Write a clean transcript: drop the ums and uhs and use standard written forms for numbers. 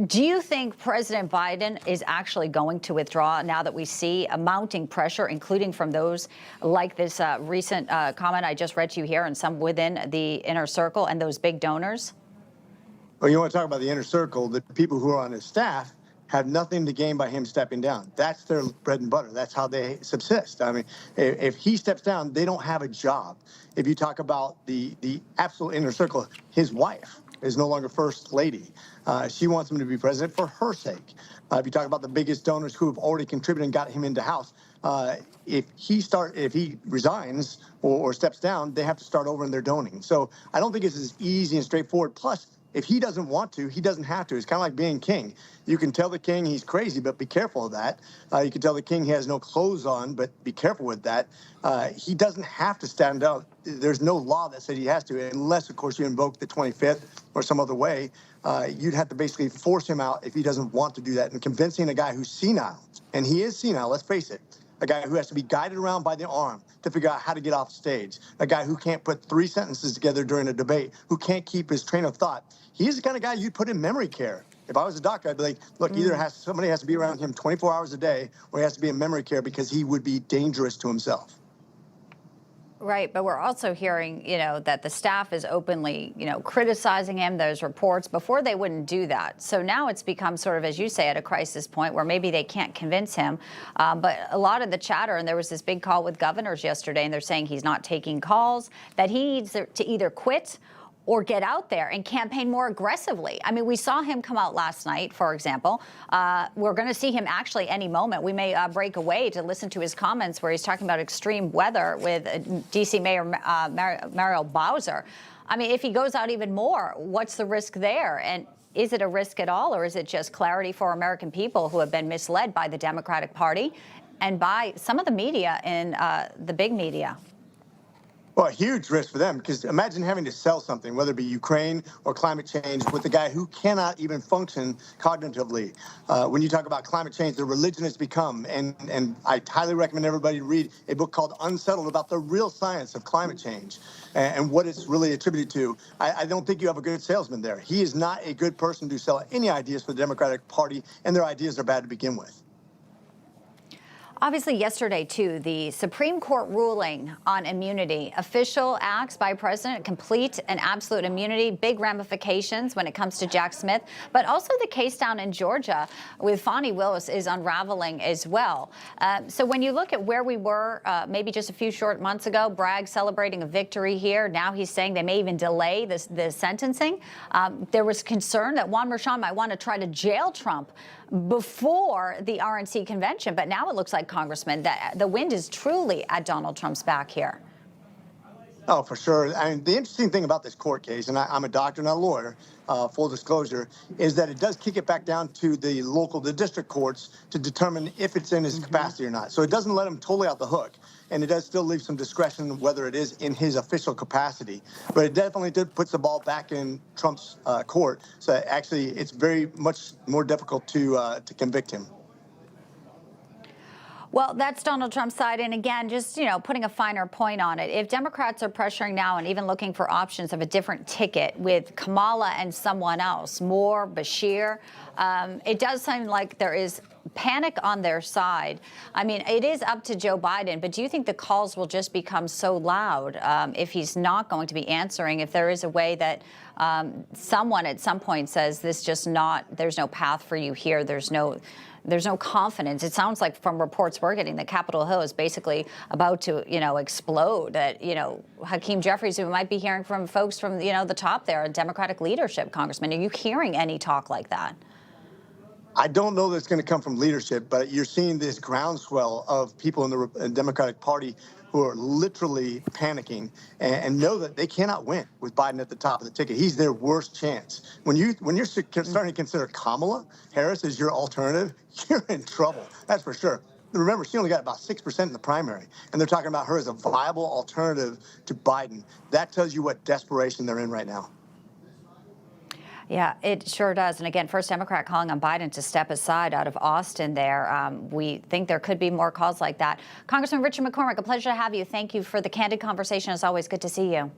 Do you think President Biden is actually going to withdraw now that we see a mounting pressure, including from those like this recent comment I just read to you here and some within the inner circle and those big donors? Well, you want to talk about the inner circle, the people who are on his staff have nothing to gain by him stepping down. That's their bread and butter. That's how they subsist. I mean, if he steps down, they don't have a job. If you talk about the absolute inner circle, his wife is no longer first lady. She wants him to be president for her sake. If you talk about the biggest donors who have already contributed and got him into House, if he resigns or steps down, they have to start over in their donating. So I don't think it's as easy and straightforward. Plus, if he doesn't want to, he doesn't have to. It's kind of like being king. You can tell the king he's crazy, but be careful of that. You can tell the king he has no clothes on, but be careful with that. He doesn't have to stand out. There's no law that says he has to, unless, of course, you invoke the 25th or some other way. You'd have to basically force him out if he doesn't want to do that. And convincing a guy who's senile, and he is senile, let's face it, a guy who has to be guided around by the arm to figure out how to get off stage, a guy who can't put 3 sentences together during a debate, who can't keep his train of thought. He's the kind of guy you'd put in memory care. If I was a doctor, I'd be like, look, either somebody has to be around him 24 hours a day, or he has to be in memory care because he would be dangerous to himself. Right, but we're also hearing, that the staff is openly, criticizing him. There's reports before they wouldn't do that. So now it's become sort of, as you say, at a crisis point where maybe they can't convince him. But a lot of the chatter, and there was this big call with governors yesterday, and they're saying he's not taking calls, that he needs to either quit or get out there and campaign more aggressively. I mean, we saw him come out last night, for example. We're going to see him actually any moment. We may break away to listen to his comments where he's talking about extreme weather with D.C. Mayor Muriel Bowser. I mean, if he goes out even more, what's the risk there? And is it a risk at all, or is it just clarity for American people who have been misled by the Democratic Party and by some of the media in the big media? Well, a huge risk for them, because imagine having to sell something, whether it be Ukraine or climate change, with a guy who cannot even function cognitively. When you talk about climate change, the religion has become, and I highly recommend everybody read a book called Unsettled about the real science of climate change and what it's really attributed to. I don't think you have a good salesman there. He is not a good person to sell any ideas for the Democratic Party, and their ideas are bad to begin with. Obviously, yesterday, too, the Supreme Court ruling on immunity. Official acts by president, complete and absolute immunity, big ramifications when it comes to Jack Smith. But also the case down in Georgia with Fani Willis is unraveling as well. So when you look at where we were maybe just a few short months ago, Bragg celebrating a victory here. Now he's saying they may even delay the sentencing. There was concern that Juan Merchan might want to try to jail Trump before the RNC convention. But now it looks like, Congressman, that the wind is truly at Donald Trump's back here. Oh, for sure. I mean, the interesting thing about this court case, and I'm a doctor, not a lawyer, full disclosure, is that it does kick it back down to the district courts to determine if it's in his capacity or not. So it doesn't let him totally out the hook. And it does still leave some discretion whether it is in his official capacity. But it definitely puts the ball back in Trump's court. So actually, it's very much more difficult to convict him. Well, that's Donald Trump's side. And again, just, putting a finer point on it. If Democrats are pressuring now and even looking for options of a different ticket with Kamala and someone else, more Bashir, it does seem like there is panic on their side. I mean, it is up to Joe Biden, but do you think the calls will just become so loud if he's not going to be answering, if there is a way that someone at some point says there's no path for you here, there's no confidence? It sounds like from reports we're getting that Capitol Hill is basically about to, explode. That, Hakeem Jeffries, we might be hearing from folks from, the top there, Democratic leadership, Congressman. Are you hearing any talk like that? I don't know that it's going to come from leadership, but you're seeing this groundswell of people in the Democratic Party who are literally panicking and know that they cannot win with Biden at the top of the ticket. He's their worst chance. When you're starting to consider Kamala Harris as your alternative, you're in trouble. That's for sure. Remember, she only got about 6% in the primary, and they're talking about her as a viable alternative to Biden. That tells you what desperation they're in right now. Yeah, it sure does. And again, first Democrat calling on Biden to step aside out of Austin there. We think there could be more calls like that. Congressman Richard McCormick, a pleasure to have you. Thank you for the candid conversation. As always, good to see you.